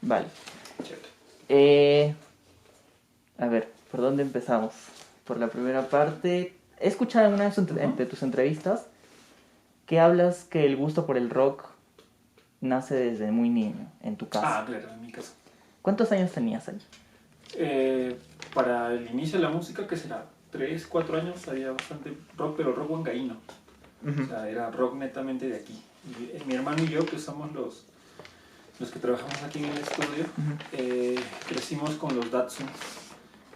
Vale. Chévere. A ver, ¿por dónde empezamos? Por la primera parte. He escuchado en una de tus entrevistas que hablas que el gusto por el rock nace desde muy niño, en tu caso. Ah, claro, en mi caso. ¿Cuántos años tenías ahí? Para el inicio de la música, que será 3, 4 años, había bastante rock, pero rock huancaíno. O sea, era rock netamente de aquí. Y, mi hermano y yo, que somos los que trabajamos aquí en el estudio, crecimos con los Datsun.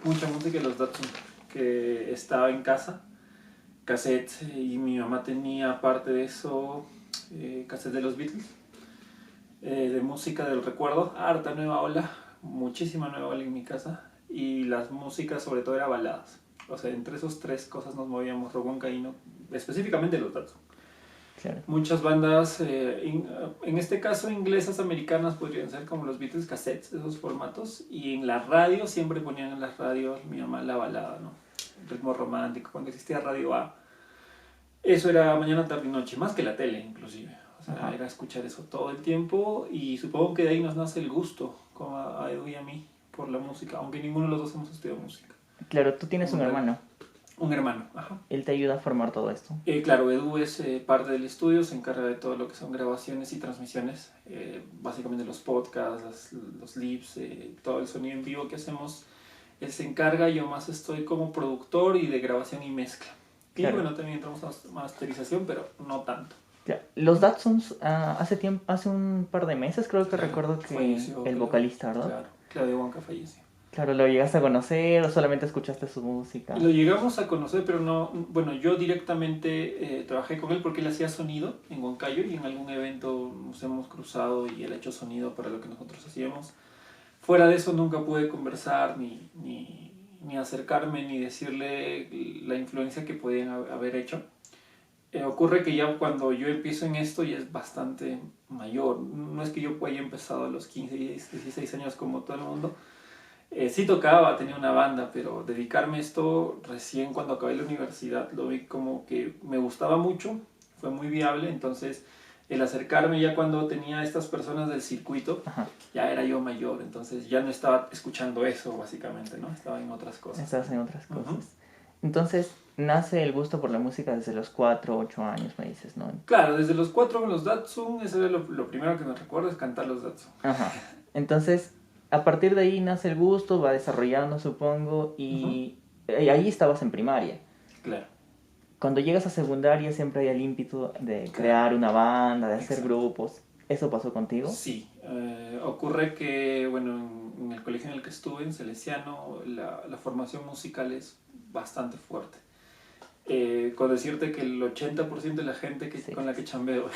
Mucha música de los Datsun, que estaba en casa, cassettes, y mi mamá tenía, aparte de eso, cassettes de los Beatles, de música del recuerdo, harta nueva ola, muchísima nueva ola en mi casa, y las músicas sobre todo eran baladas. O sea, entre esos tres cosas nos movíamos, rock huancaíno, específicamente los Datsun. Claro. Muchas bandas, en este caso inglesas, americanas, podrían ser como los Beatles, cassettes, esos formatos. Y en la radio, siempre ponían en las radios, mi mamá, la balada, ¿no? El ritmo romántico, cuando existía Radio A. Eso era mañana, tarde y noche, más que la tele inclusive. O sea, era escuchar eso todo el tiempo, y supongo que de ahí nos nace el gusto, como a Edu y a mí, por la música, aunque ninguno de los dos hemos estudiado música. Claro, tú tienes un Como tal. hermano. Un hermano, ajá. Él te ayuda a formar todo esto. Claro, Edu es parte del estudio, se encarga de todo lo que son grabaciones y transmisiones, básicamente los podcasts, los lives, todo el sonido en vivo que hacemos. Él se encarga, yo más estoy como productor y de grabación y mezcla. Claro. Y bueno, también entramos a masterización, pero no tanto. Ya. Los Datsuns, hace un par de meses creo que recuerdo que falleció, el vocalista, ¿verdad? Claro, Claudio Huanca falleció. Claro, ¿lo llegaste a conocer o solamente escuchaste su música? Lo llegamos a conocer, pero no, bueno, yo directamente trabajé con él porque él hacía sonido en Huancayo, y en algún evento nos hemos cruzado y él ha hecho sonido para lo que nosotros hacíamos. Fuera de eso nunca pude conversar, ni acercarme, ni decirle la influencia que podían haber hecho. Ocurre que ya cuando yo empiezo en esto ya es bastante mayor. No es que yo haya empezado a los 15, 16 años como todo el mundo. Sí tocaba, tenía una banda, pero dedicarme a esto recién cuando acabé la universidad lo vi como que me gustaba mucho, fue muy viable. Entonces el acercarme ya cuando tenía estas personas del circuito, ya era yo mayor, entonces ya no estaba escuchando eso básicamente, ¿no? Estaba en otras cosas. Estabas en otras cosas. Entonces nace el gusto por la música desde los 4 o 8 años, me dices, ¿no? Claro, desde los 4 con los Datsun, eso era lo primero que me recuerdo, es cantar los Datsun. Ajá. Entonces, a partir de ahí nace el gusto, va desarrollando, supongo, y ahí estabas en primaria. Claro. Cuando llegas a secundaria siempre hay el ímpetu de crear una banda, de hacer grupos. ¿Eso pasó contigo? Sí. Ocurre que, bueno, en el colegio en el que estuve, en Salesiano, la formación musical es bastante fuerte. Con decirte que el 80% de la gente con la que chambeo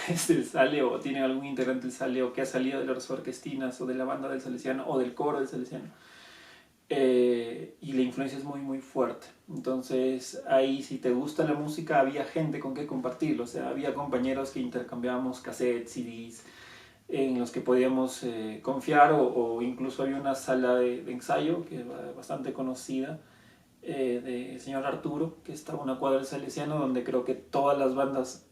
sale, o tiene algún integrante del Sale, o que ha salido de las orquestinas, o de la banda del Salesiano, o del coro del Salesiano. Y la influencia es muy muy fuerte. Entonces ahí, si te gusta la música, había gente con que compartirlo. O sea, había compañeros que intercambiábamos cassettes, CDs, en los que podíamos confiar, o incluso había una sala de ensayo que es bastante conocida, de señor Arturo, que está a una cuadra del Salesiano, donde creo que todas las bandas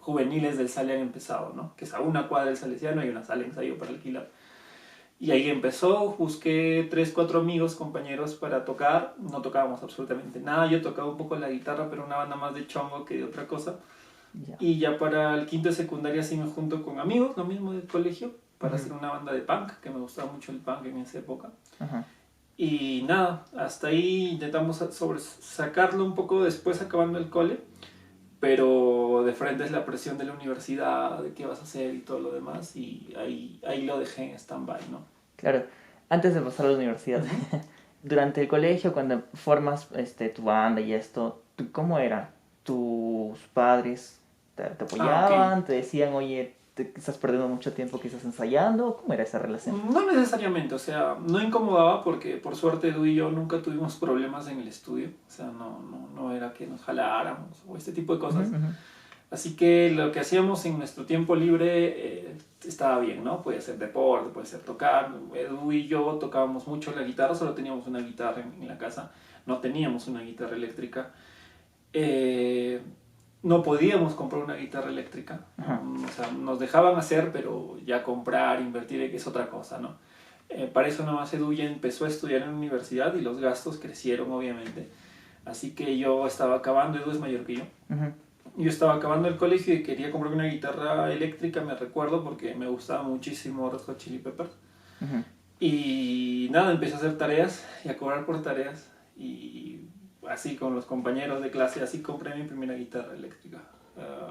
juveniles del Sale han empezado, ¿no? Que es a una cuadra del Salesiano, hay una sala de ensayo para alquilar. Y ahí empezó, busqué 3, 4 amigos, compañeros para tocar. No tocábamos absolutamente nada, yo tocaba un poco la guitarra, pero una banda más de chongo que de otra cosa. Y ya para el quinto de secundaria sí me junto con amigos, lo mismo del colegio, para hacer una banda de punk, que me gustaba mucho el punk en esa época. Y nada, hasta ahí intentamos sacarlo un poco después, acabando el cole, pero de frente es la presión de la universidad, de qué vas a hacer y todo lo demás, y ahí lo dejé en stand-by, ¿no? Claro, antes de pasar a la universidad, durante el colegio, cuando formas tu banda y esto, ¿cómo era? ¿Tus padres te apoyaban? ¿Te decían, oye, te estás perdiendo mucho tiempo quizás ensayando? ¿Cómo era esa relación? No necesariamente, o sea, no incomodaba, porque por suerte Edu y yo nunca tuvimos problemas en el estudio. O sea, no era que nos jaláramos o este tipo de cosas. Así que lo que hacíamos en nuestro tiempo libre estaba bien, ¿no? Puede ser deporte, puede ser tocar. Edu y yo tocábamos mucho la guitarra, solo teníamos una guitarra en la casa, no teníamos una guitarra eléctrica. no podíamos comprar una guitarra eléctrica. O sea, nos dejaban hacer, pero ya comprar, invertir es otra cosa, ¿no? Para eso nomás Edu ya empezó a estudiar en la universidad y los gastos crecieron, obviamente. Así que yo estaba acabando, Edu es mayor que yo. Yo estaba acabando el colegio y quería comprarme una guitarra eléctrica, me recuerdo, porque me gustaba muchísimo Red Hot Chili Peppers. Y nada, empecé a hacer tareas y a cobrar por tareas. Y así con los compañeros de clase, así compré mi primera guitarra eléctrica.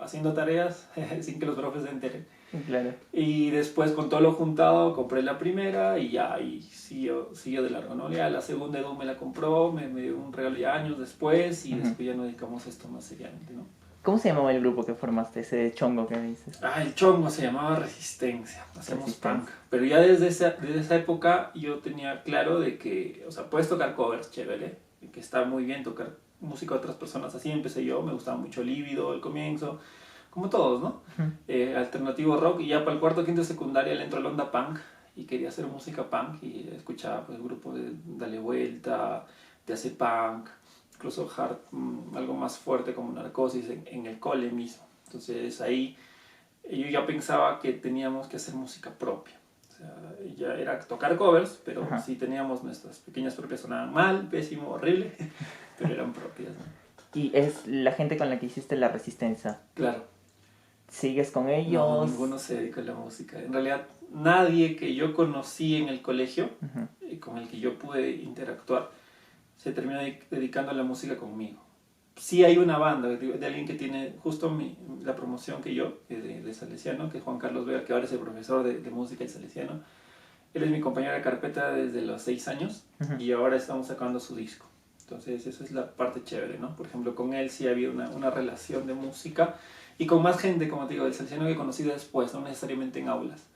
Haciendo tareas sin que los profes se enteren. Claro. Y después con todo lo juntado compré la primera y ya, y siguió de largo, ¿no? Ya la segunda Edu me la compró, me dio un regalo ya años después y después ya nos dedicamos a esto más seriamente, ¿no? ¿Cómo se llamaba el grupo que formaste, ese chongo que dices? El chongo se llamaba Resistencia, hacíamos punk. Pero ya desde esa época yo tenía claro de que, o sea, puedes tocar covers, chévere, que está muy bien tocar música de otras personas. Así empecé yo, me gustaba mucho Lívido al comienzo, como todos, ¿no? Alternativo rock, y ya para el cuarto, quinto de secundaria le entró la onda punk y quería hacer música punk y escuchaba pues grupos de Dale Vuelta, de Hace Punk, incluso algo más fuerte como Narcosis en el cole mismo. Entonces ahí yo ya pensaba que teníamos que hacer música propia. O sea, ya era tocar covers, pero sí teníamos nuestras pequeñas propias, sonaban mal, pésimo, horrible, pero eran propias, ¿no? ¿Y es la gente con la que hiciste La Resistencia? Claro. ¿Sigues con ellos? No, ninguno se dedica a la música. En realidad, nadie que yo conocí en el colegio, con el que yo pude interactuar, se terminó dedicando a la música conmigo. Sí hay una banda de alguien que tiene justo la promoción que yo, de Salesiano, que es Juan Carlos Vega, que ahora es el profesor de música de Salesiano. Él es mi compañero de carpeta desde los 6 años y ahora estamos sacando su disco. Entonces esa es la parte chévere, ¿no? Por ejemplo, con él sí había una relación de música y con más gente, como te digo, del Salesiano que conocí después, no necesariamente en aulas.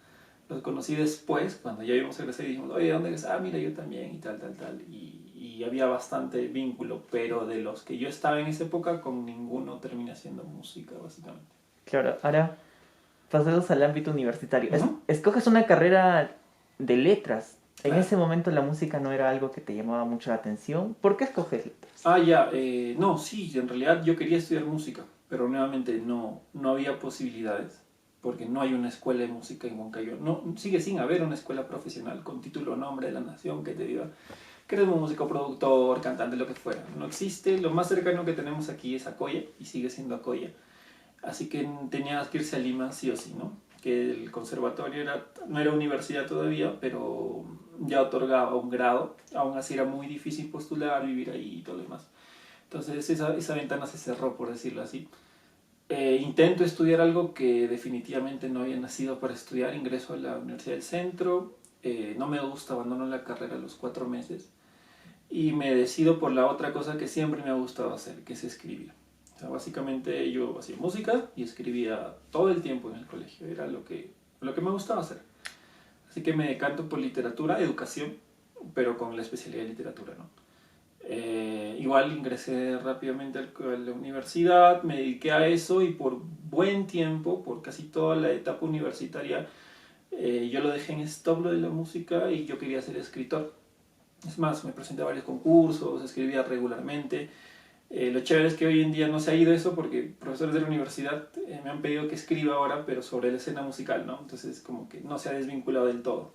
Los conocí después, cuando ya íbamos a egresar y dijimos, oye, ¿dónde eres? Mira, yo también y tal. Y había bastante vínculo, pero de los que yo estaba en esa época, con ninguno terminé haciendo música, básicamente. Claro, ahora pasemos al ámbito universitario. Escoges una carrera de letras. En ese momento la música no era algo que te llamaba mucho la atención. ¿Por qué escoges letras? No, sí, en realidad yo quería estudiar música, pero nuevamente no había posibilidades, porque no hay una escuela de música en Huancayo. No, sigue sin haber una escuela profesional con título nombre de la nación que te diga que eres un músico, productor, cantante, lo que fuera. No existe. Lo más cercano que tenemos aquí es Acoya, y sigue siendo Acoya. Así que tenías que irse a Lima sí o sí, ¿no? Que el conservatorio no era universidad todavía, pero ya otorgaba un grado. Aún así era muy difícil postular, vivir ahí y todo lo demás. Entonces esa ventana se cerró, por decirlo así. Intento estudiar algo que definitivamente no había nacido para estudiar. Ingreso a la Universidad del Centro. No me gusta, abandono la carrera a los 4 meses. Y me decido por la otra cosa que siempre me ha gustado hacer, que es escribir. O sea, básicamente yo hacía música y escribía todo el tiempo en el colegio. Era lo que me gustaba hacer. Así que me decanto por literatura, educación, pero con la especialidad de literatura, ¿no? Igual ingresé rápidamente a la universidad, me dediqué a eso y por buen tiempo, por casi toda la etapa universitaria, yo lo dejé en stop lo de la música y yo quería ser escritor. Es más, me presenté a varios concursos, escribía regularmente. Lo chévere es que hoy en día no se ha ido eso porque profesores de la universidad me han pedido que escriba ahora, pero sobre la escena musical, ¿no? Entonces como que no se ha desvinculado del todo.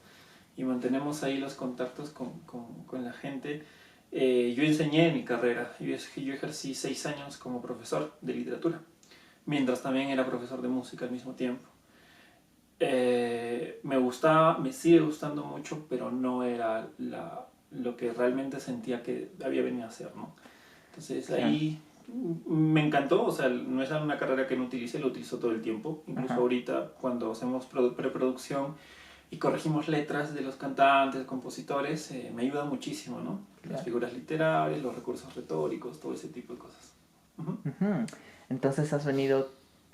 Y mantenemos ahí los contactos con la gente. Yo enseñé mi carrera, yo ejercí 6 años como profesor de literatura, mientras también era profesor de música al mismo tiempo. Me gustaba, me sigue gustando mucho, pero no era lo que realmente sentía que había venido a hacer, ¿no? Entonces ahí me encantó, o sea, no es una carrera que no utilice, lo utilizo todo el tiempo, incluso ahorita cuando hacemos preproducción y corregimos letras de los cantantes, compositores, me ayuda muchísimo, ¿no? Las figuras literarias, los recursos retóricos, todo ese tipo de cosas. Entonces has venido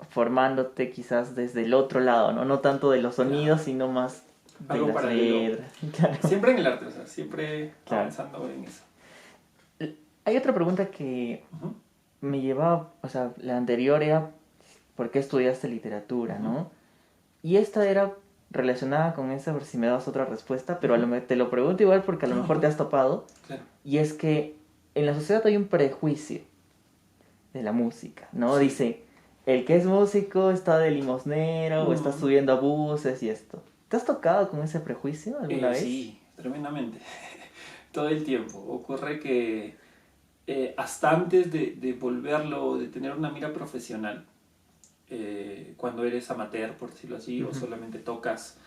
formándote quizás desde el otro lado, ¿no? No tanto de los sonidos, sino más de algo las letras. Siempre en el arte, o sea, siempre avanzando en eso. Hay otra pregunta que me llevaba, o sea, la anterior era ¿por qué estudiaste literatura, no? Y esta era relacionada con esa, por si me das otra respuesta, pero te lo pregunto igual porque a lo mejor te has topado. Claro. Y es que en la sociedad hay un prejuicio de la música, ¿no? Sí. Dice, el que es músico está de limosnero o está Mm, subiendo a buses y esto. ¿Te has tocado con ese prejuicio alguna vez? sí, tremendamente. Todo el tiempo. Ocurre que hasta antes de volverlo, de tener una mira profesional, cuando eres amateur, por decirlo así, o Ujú. solamente tocas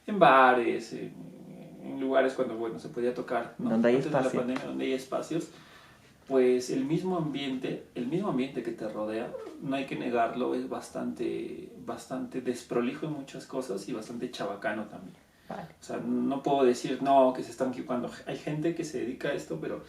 en bares, en lugares cuando bueno, se podía tocar, ¿no? Donde hay Antes de la espacio. pandemia, donde hay espacios, pues el mismo ambiente que te rodea, no hay que negarlo, es bastante desprolijo en muchas cosas y bastante chabacano también. Vale. O sea, no puedo decir, no, que se están equivocando. Hay gente que se dedica a esto, pero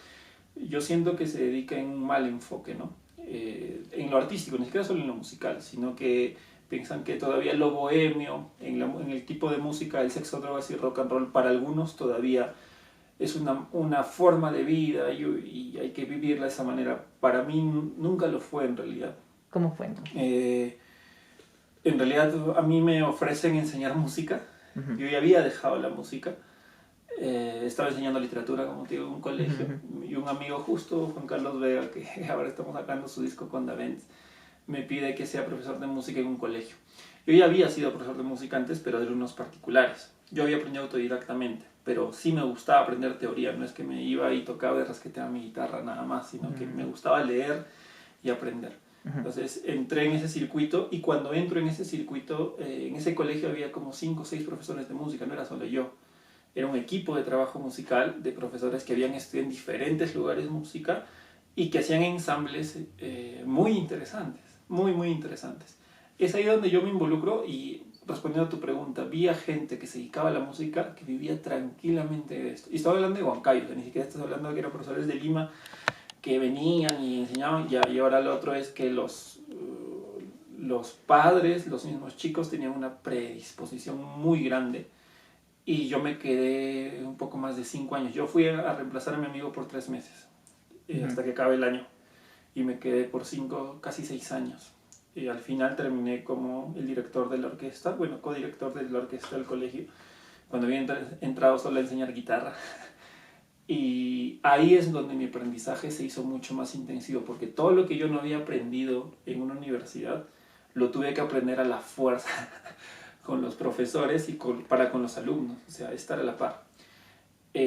yo siento que se dedica en un mal enfoque, ¿no? En lo artístico, ni siquiera solo en lo musical, sino que piensan que todavía lo bohemio, en el tipo de música, el sexo, drogas y rock and roll, para algunos todavía es una forma de vida y hay que vivirla de esa manera. Para mí nunca lo fue en realidad. ¿Cómo fue entonces? En realidad a mí me ofrecen enseñar música. Ujú, Yo ya había dejado la música. Estaba enseñando literatura, como te digo, en un colegio. ujú, Y un amigo justo, Juan Carlos Vega, que ahora estamos sacando su disco con Davent, me pide que sea profesor de música en un colegio. Yo ya había sido profesor de música antes, pero de alumnos particulares. Yo había aprendido autodidactamente, pero sí me gustaba aprender teoría. No es que me iba y tocaba y rasqueteaba mi guitarra nada más, sino que me ujú, gustaba leer y aprender. ujú. Entonces entré en ese circuito y cuando entro en ese circuito, en ese colegio había como 5 o 6 profesores de música, no era solo yo. Era un equipo de trabajo musical de profesores que habían estudiado en diferentes lugares música y que hacían ensambles muy interesantes, muy interesantes. Es ahí donde yo me involucro y respondiendo a tu pregunta, vi a gente que se dedicaba a la música que vivía tranquilamente de esto. Y estaba hablando de Huancayo, o sea, ni siquiera estás hablando de que eran profesores de Lima que venían y enseñaban, ya, y ahora lo otro es que los padres, los mismos chicos tenían una predisposición muy grande y yo me quedé un poco más de 5 años. Yo fui a reemplazar a mi amigo por 3 meses, Ujú. hasta que acabe el año. Y me quedé por 5, casi 6 años. Y al final terminé como el director de la orquesta, bueno, codirector de la orquesta del colegio, cuando había entrado solo a enseñar guitarra. Y ahí es donde mi aprendizaje se hizo mucho más intensivo, porque todo lo que yo no había aprendido en una universidad, lo tuve que aprender a la fuerza con los profesores y para con los alumnos, o sea, estar a la par.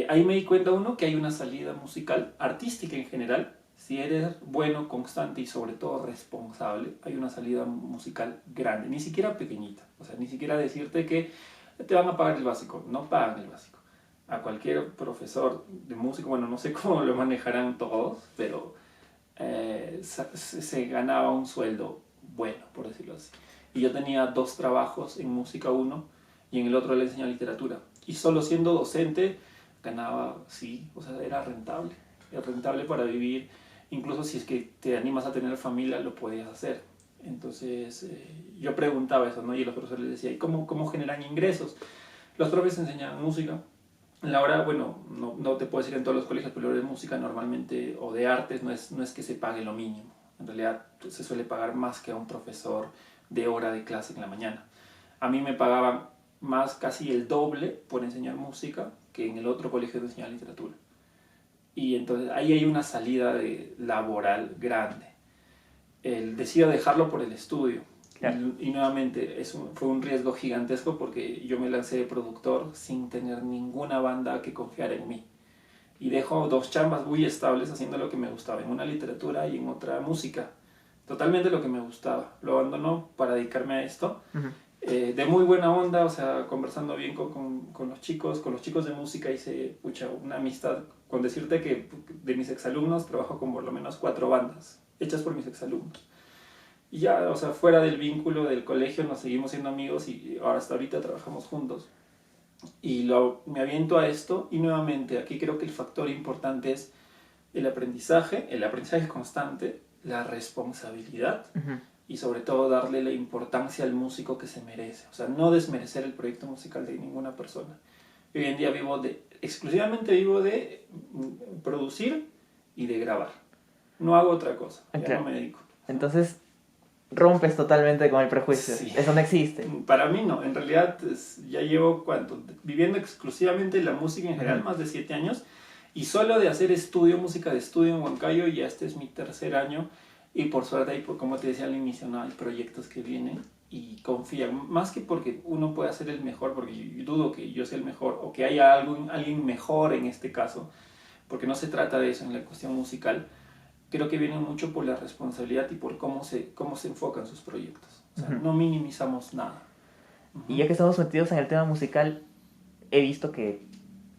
Ahí me di cuenta uno que hay una salida musical, artística en general, si eres bueno, constante y sobre todo responsable, hay una salida musical grande, ni siquiera pequeñita, o sea, ni siquiera decirte que te van a pagar el básico, no pagan el básico. A cualquier profesor de música, bueno, no sé cómo lo manejarán todos, pero se ganaba un sueldo bueno, por decirlo así. Y yo tenía 2 trabajos en música uno y en el otro le enseñaba literatura. Y solo siendo docente ganaba, sí, o sea, era rentable para vivir. Incluso si es que te animas a tener familia, lo podías hacer. Entonces yo preguntaba eso, ¿no? Y los profesores les decía, ¿y cómo generan ingresos? Los profes enseñan música. La hora, bueno, no te puedo decir en todos los colegios, pero la hora de música normalmente, o de artes, no es que se pague lo mínimo. En realidad se suele pagar más que a un profesor de hora de clase en la mañana. A mí me pagaban más, casi el doble por enseñar música que en el otro colegio de enseñar literatura. Y entonces ahí hay una salida laboral grande. Decido dejarlo por el estudio. Claro. Y nuevamente fue un riesgo gigantesco porque yo me lancé de productor sin tener ninguna banda que confiara en mí. Y dejo 2 chambas muy estables haciendo lo que me gustaba, en una literatura y en otra música. Totalmente lo que me gustaba. Lo abandonó para dedicarme a esto. Ujú. De muy buena onda, o sea, conversando bien con los chicos de música hice una amistad. Con decirte que de mis exalumnos trabajo con por lo menos 4 bandas, hechas por mis exalumnos. Y ya, o sea, fuera del vínculo del colegio nos seguimos siendo amigos y ahora hasta ahorita trabajamos juntos. Y me aviento a esto y nuevamente aquí creo que el factor importante es el aprendizaje constante, la responsabilidad Ujú. y sobre todo darle la importancia al músico que se merece. O sea, no desmerecer el proyecto musical de ninguna persona. Hoy en día exclusivamente vivo de producir y de grabar. No hago otra cosa, Ah, ya no claro. me dedico. Entonces rompes totalmente con el prejuicio. Sí. Eso no existe. Para mí no, en realidad ya llevo viviendo exclusivamente la música en general, Ujú. más de 7 años, y solo de hacer música de estudio en Huancayo, ya este es mi 3er año, Y por suerte, ahí, como te decía al inicio, ¿no? Hay proyectos que vienen y confían, más que porque uno pueda ser el mejor, porque yo dudo que yo sea el mejor, o que haya alguien mejor en este caso, porque no se trata de eso en la cuestión musical. Creo que vienen mucho por la responsabilidad y por cómo se enfocan sus proyectos. O sea, no minimizamos nada. Y ya que estamos metidos en el tema musical, he visto que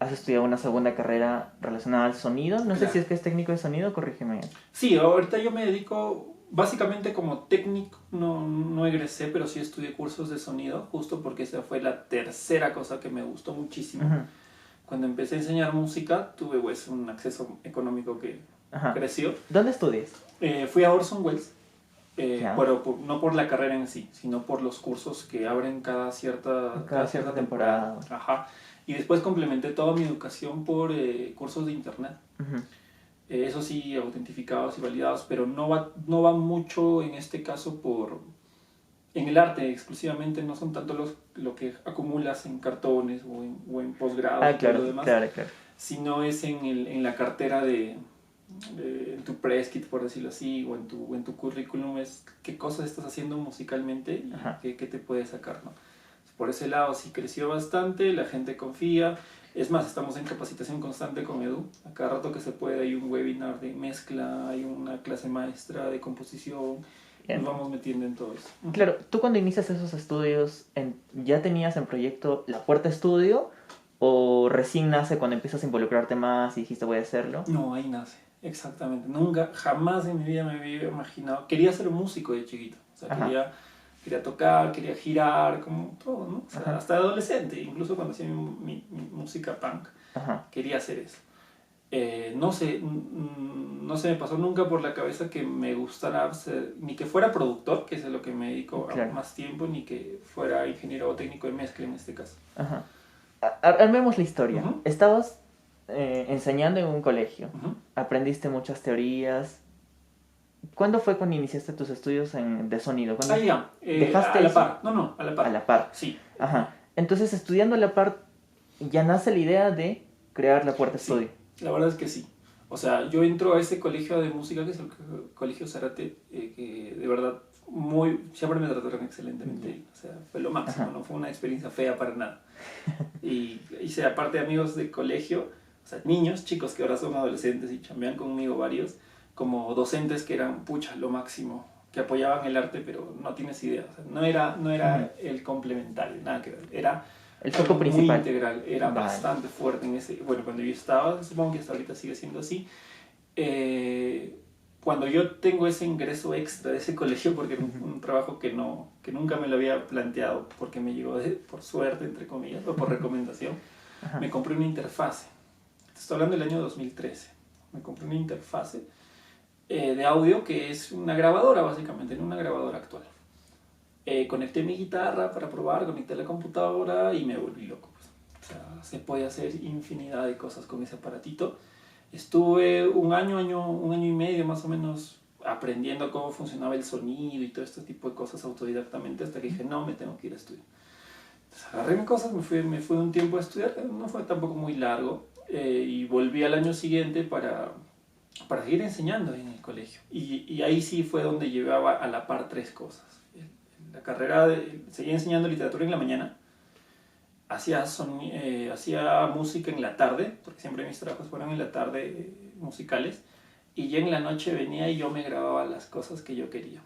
has estudiado una segunda carrera relacionada al sonido. No sé si es que es técnico de sonido, corrígeme. Sí, ahorita yo me dedico básicamente como técnico, no egresé, pero sí estudié cursos de sonido, justo porque esa fue la tercera cosa que me gustó muchísimo. Cuando empecé a enseñar música, tuve pues un acceso económico que creció. ¿Dónde estudias? Fui a Orson Welles, pero no por la carrera en sí, sino por los cursos que abren cada cierta temporada. Ajá. Y después complementé toda mi educación por cursos de internet. Eso sí, autentificados y validados, pero no va mucho en este caso en el arte exclusivamente, no son tanto lo que acumulas en cartones o en posgrado y todo lo demás, sino es en la cartera en tu press kit, por decirlo así, o en tu currículum, es qué cosas estás haciendo musicalmente y qué te puede sacar, ¿no? Por ese lado sí creció bastante, la gente confía. Es más, estamos en capacitación constante con Edu. A cada rato que se puede hay un webinar de mezcla, hay una clase maestra de composición. Nos vamos metiendo en todo eso. Claro, tú cuando inicias esos estudios, ¿ya tenías en proyecto La Puerta Estudio? ¿O recién nace cuando empiezas a involucrarte más y dijiste voy a hacerlo? No, ahí nace, exactamente. Nunca, jamás en mi vida me había imaginado. Quería ser músico de chiquito. O sea, quería tocar, quería girar, como todo, ¿no? O sea, hasta adolescente, incluso cuando hacía mi música punk, quería hacer eso. No se me pasó nunca por la cabeza que me gustara ser, ni que fuera productor, que es a lo que me dedico más tiempo, ni que fuera ingeniero o técnico de mezcla en este caso. Armemos la historia. Estabas enseñando en un colegio, aprendiste muchas teorías. ¿Cuándo fue cuando iniciaste tus estudios de sonido? ¿Dejaste a la par? No, a la par. A la par. Sí. Entonces, estudiando a la par, ya nace la idea de crear La Puerta Estudio. La verdad es que sí. O sea, yo entro a ese colegio de música, que es el Colegio Zárate, que de verdad siempre me trataron excelentemente. O sea, fue lo máximo, no fue una experiencia fea para nada. Y hice aparte amigos de colegio, o sea, niños, chicos que ahora son adolescentes y chambean conmigo varios, como docentes que eran, lo máximo, que apoyaban el arte, pero no tienes idea. O sea, no era el complementario, nada que ver. Era el foco principal. Muy integral, era bastante fuerte en ese. Bueno, cuando yo estaba, supongo que hasta ahorita sigue siendo así. Cuando yo tengo ese ingreso extra de ese colegio, porque era un trabajo que nunca me lo había planteado, porque me llegó por suerte, entre comillas, o por recomendación, me compré una interfase. Estoy hablando del año 2013. Me compré una interfase de audio que es una grabadora, básicamente, una grabadora actual. Conecté mi guitarra para probar, conecté la computadora y me volví loco. Pues. O sea, se puede hacer infinidad de cosas con ese aparatito. Estuve un año y medio más o menos aprendiendo cómo funcionaba el sonido y todo este tipo de cosas autodidactamente hasta que dije, no, me tengo que ir a estudiar. Entonces agarré mis cosas, me fui un tiempo a estudiar, no fue tampoco muy largo, y volví al año siguiente para seguir enseñando en el colegio. Y ahí sí fue donde llevaba a la par tres cosas. La carrera, seguía enseñando literatura en la mañana, hacía música en la tarde, porque siempre mis trabajos fueron en la tarde musicales, y ya en la noche venía y yo me grababa las cosas que yo quería.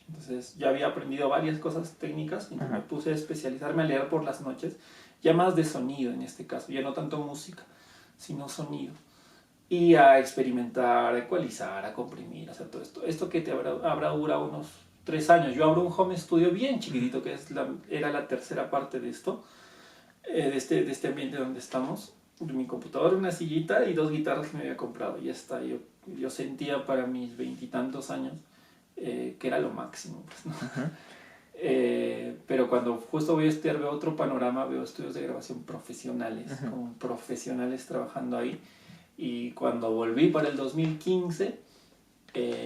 Entonces ya había aprendido varias cosas técnicas, entonces me puse a especializarme a leer por las noches, ya más de sonido en este caso, ya no tanto música, sino sonido. Y a experimentar, a ecualizar, a comprimir, hacer todo esto. Esto que te habrá durado unos 3 años. Yo abro un home studio bien chiquitito, que era la tercera parte de esto, de este ambiente donde estamos. Mi computadora, una sillita y 2 guitarras que me había comprado. Y ya está. Yo sentía para mis 20 y tantos años que era lo máximo. Pues, ¿no? Pero cuando justo voy a estudiar, veo otro panorama, veo estudios de grabación profesionales, con profesionales trabajando ahí. Y cuando volví para el 2015,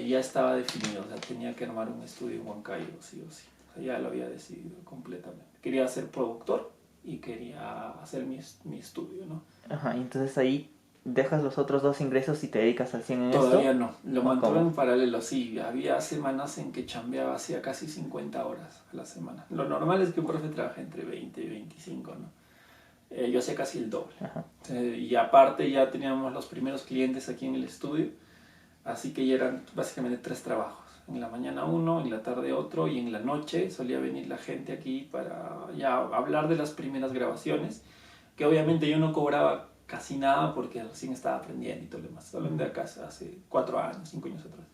ya estaba definido, o sea, tenía que armar un estudio en Huancayo, sí o sí. O sea, ya lo había decidido completamente. Quería ser productor y quería hacer mi estudio, ¿no? Y entonces ahí ¿dejas los otros dos ingresos y te dedicas al 100 en esto? Todavía no, lo mantuve ¿Cómo? en paralelo, sí. Había semanas en que chambeaba hacía casi 50 horas a la semana. Lo normal es que un profe trabaje entre 20 y 25, ¿no? Yo hacía casi el doble. Ajá. Y aparte ya teníamos los primeros clientes aquí en el estudio, así que ya eran básicamente 3 trabajos. En la mañana uno, en la tarde otro y en la noche solía venir la gente aquí para ya hablar de las primeras grabaciones, que obviamente yo no cobraba casi nada porque recién estaba aprendiendo y todo lo demás. Hablando de acá hace 4 años, 5 años atrás.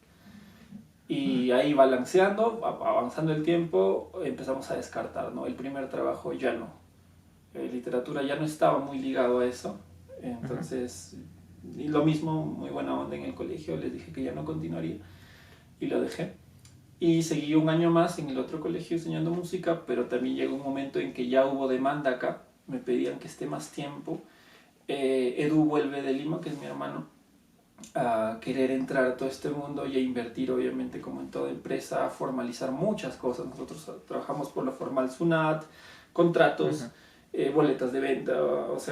Y ahí balanceando, avanzando el tiempo, empezamos a descartar, ¿no? El primer trabajo ya no. Literatura ya no estaba muy ligado a eso. Entonces, y lo mismo, muy buena onda en el colegio, les dije que ya no continuaría y lo dejé. Y seguí un año más en el otro colegio enseñando música, pero también llegó un momento en que ya hubo demanda acá, me pedían que esté más tiempo. Edu vuelve de Lima, que es mi hermano, a querer entrar a todo este mundo y a invertir, obviamente, como en toda empresa, a formalizar muchas cosas. Nosotros trabajamos por lo formal SUNAT, contratos, boletas de venta, o sea,